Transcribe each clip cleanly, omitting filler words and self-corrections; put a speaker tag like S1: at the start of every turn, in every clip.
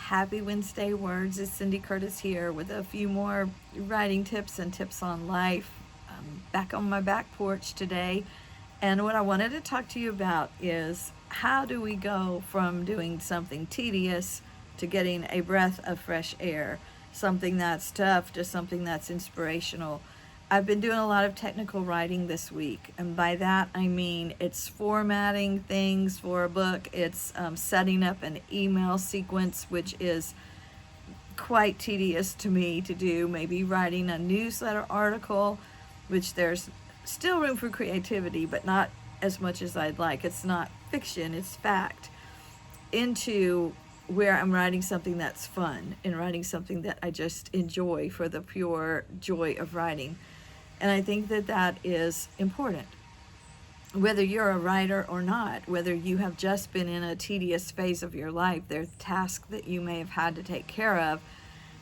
S1: Happy Wednesday words. It's Cindy Curtis here with a few more writing tips and tips on life. I'm back on my back porch today, and what I wanted to talk to you about is how do we go from doing something tedious to getting a breath of fresh air, something that's tough to something that's inspirational. I've been doing a lot of technical writing this week, and by that I mean it's formatting things for a book, it's setting up an email sequence, which is quite tedious to me to do, maybe writing a newsletter article, which there's still room for creativity, but not as much as I'd like. It's not fiction, it's fact. Into where I'm writing something that's fun and writing something that I just enjoy for the pure joy of writing. And I think that that is important. Whether you're a writer or not, whether you have just been in a tedious phase of your life, there's tasks that you may have had to take care of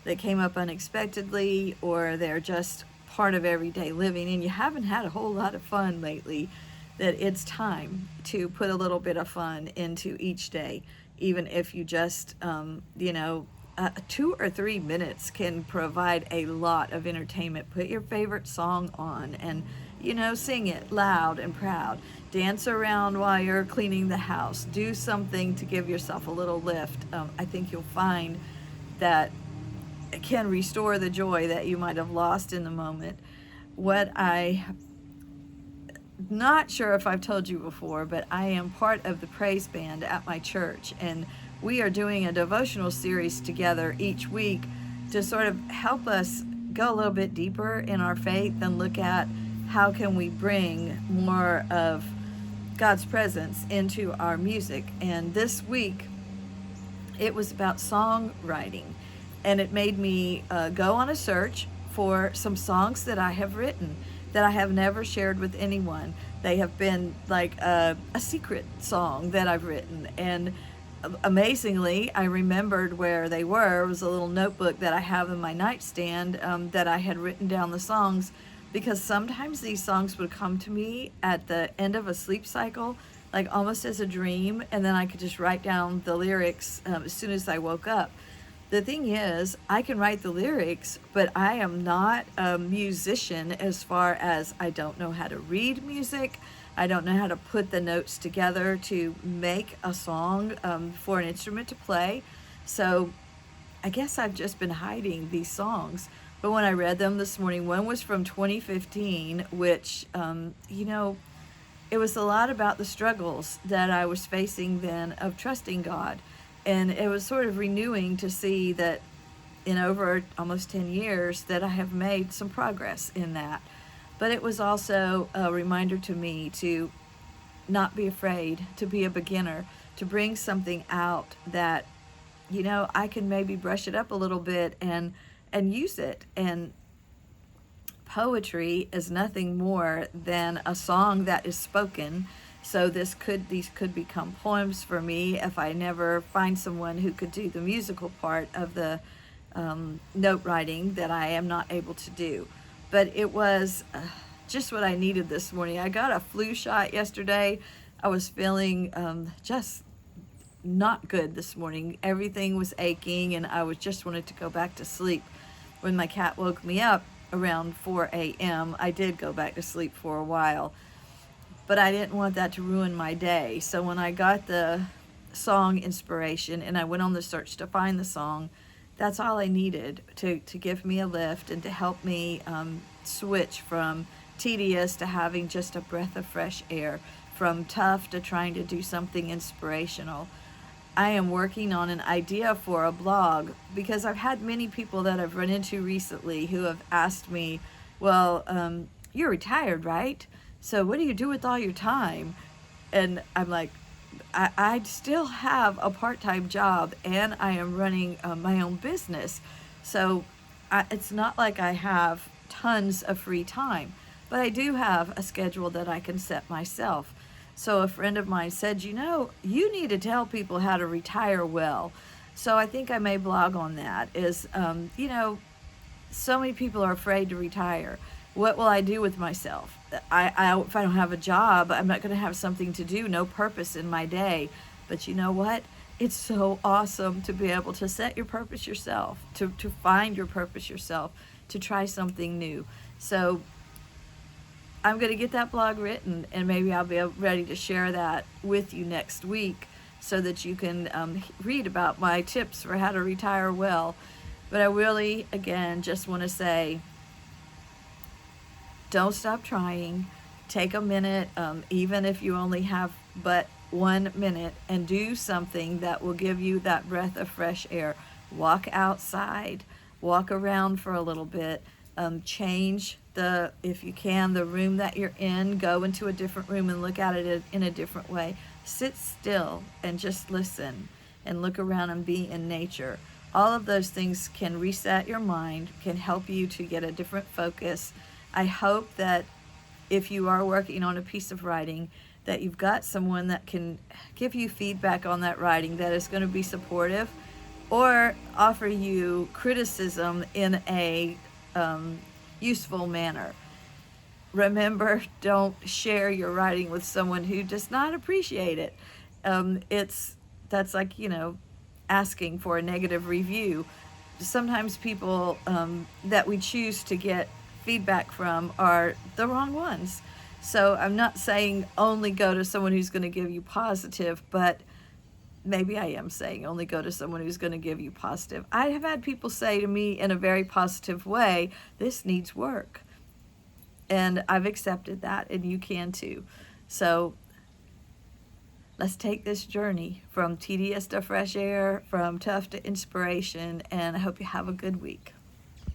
S1: that came up unexpectedly, or they're just part of everyday living, and you haven't had a whole lot of fun lately, that it's time to put a little bit of fun into each day, even if you just, 2 or 3 minutes can provide a lot of entertainment. Put your favorite song on and, sing it loud and proud. Dance around while you're cleaning the house. Do something to give yourself a little lift. I think you'll find that it can restore the joy that you might have lost in the moment. What not sure if I've told you before, but I am part of the praise band at my church, and we are doing a devotional series together each week to sort of help us go a little bit deeper in our faith and look at how can we bring more of God's presence into our music. And this week it was about songwriting, and it made me go on a search for some songs that I have written that I have never shared with anyone. They have been like a secret song that I've written, and amazingly, I remembered where they were. It was a little notebook that I have in my nightstand that I had written down the songs, because sometimes these songs would come to me at the end of a sleep cycle, like almost as a dream, and then I could just write down the lyrics as soon as I woke up. The thing is, I can write the lyrics, but I am not a musician, as far as I don't know how to read music. I don't know how to put the notes together to make a song for an instrument to play. So I guess I've just been hiding these songs. But when I read them this morning, one was from 2015, which, it was a lot about the struggles that I was facing then of trusting God. And it was sort of renewing to see that in over almost 10 years that I have made some progress in that. But it was also a reminder to me to not be afraid, to be a beginner, to bring something out that, I can maybe brush it up a little bit and use it. And poetry is nothing more than a song that is spoken. So these could become poems for me if I never find someone who could do the musical part of the note writing that I am not able to do. But it was just what I needed this morning. I got a flu shot yesterday. I was feeling just not good this morning. Everything was aching, and I was just wanted to go back to sleep. When my cat woke me up around 4 a.m., I did go back to sleep for a while. But I didn't want that to ruin my day. So when I got the song inspiration and I went on the search to find the song, that's all I needed to give me a lift and to help me switch from tedious to having just a breath of fresh air, from tough to trying to do something inspirational. I am working on an idea for a blog, because I've had many people that I've run into recently who have asked me, well, you're retired, right? So what do you do with all your time? And I'm like, I still have a part-time job, and I am running my own business. So it's not like I have tons of free time, but I do have a schedule that I can set myself. So a friend of mine said, you need to tell people how to retire well. So I think I may blog on that. So many people are afraid to retire. What will I do with myself? If I don't have a job, I'm not going to have something to do, no purpose in my day. But you know what? it's so awesome to be able to set your purpose yourself, to find your purpose yourself, to try something new. So I'm going to get that blog written, and maybe I'll be ready to share that with you next week so that you can read about my tips for how to retire well. But I really, again, just want to say, don't stop trying. Take a minute, even if you only have but 1 minute, and do something that will give you that breath of fresh air. Walk outside, walk around for a little bit, change if you can, the room that you're in. Go into a different room and look at it in a different way. Sit still and just listen and look around and be in nature. All of those things can reset your mind, can help you to get a different focus. I hope that if you are working on a piece of writing, that you've got someone that can give you feedback on that writing that is going to be supportive, or offer you criticism in a useful manner. Remember, don't share your writing with someone who does not appreciate it. That's like, asking for a negative review. Sometimes people that we choose to get feedback from are the wrong ones. So I'm not saying only go to someone who's going to give you positive, but maybe I am saying only go to someone who's going to give you positive. I have had people say to me in a very positive way, this needs work. And I've accepted that, and you can too. So let's take this journey from tedious to fresh air, from tough to inspiration, and I hope you have a good week.